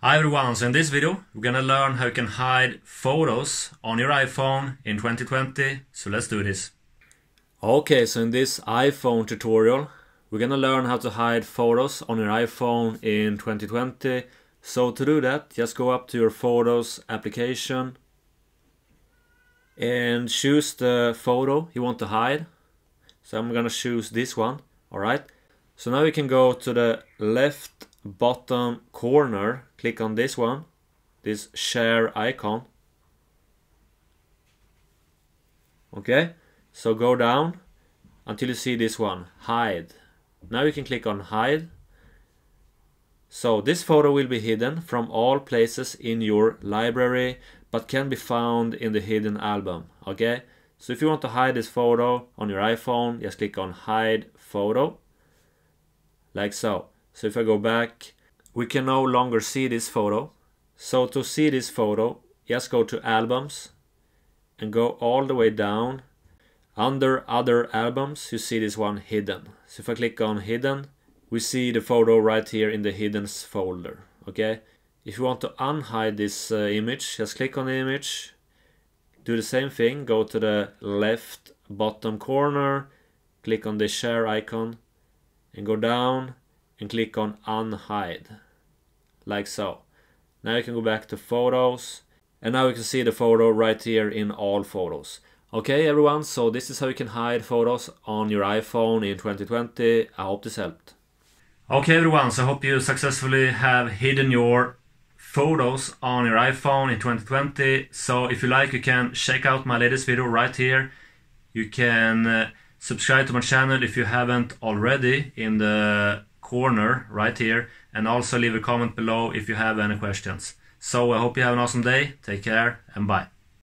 Hi everyone, so in this video we're gonna learn how you can hide photos on your iPhone in 2020, so let's do this. Okay, so in this iPhone tutorial we're gonna learn how to hide photos on your iPhone in 2020. So to do that, just go up to your Photos application and choose the photo you want to hide. So I'm gonna choose this one, alright? So now we can go to the left bottom corner, click on this one, this share icon. Okay, so go down until you see this one, hide. Now you can click on hide. So this photo will be hidden from all places in your library, but can be found in the hidden album. Okay, so if you want to hide this photo on your iPhone, just click on hide photo, like so. So if I go back, we can no longer see this photo. So to see this photo, just go to albums and go all the way down. Under other albums, you see this one hidden. So if I click on hidden, we see the photo right here in the hidden folder. Okay. If you want to unhide this image, just click on the image. Do the same thing. Go to the left bottom corner, click on the share icon, and go down and click on unhide, like so. Now you can go back to photos, and now you can see the photo right here in all photos. Okay everyone, so this is how you can hide photos on your iPhone in 2020. I hope this helped. Okay everyone, so I hope you successfully have hidden your photos on your iPhone in 2020. So if you like, you can check out my latest video right here. You can subscribe to my channel if you haven't already in the corner right here, and also leave a comment below if you have any questions. So I hope you have an awesome day, take care and bye.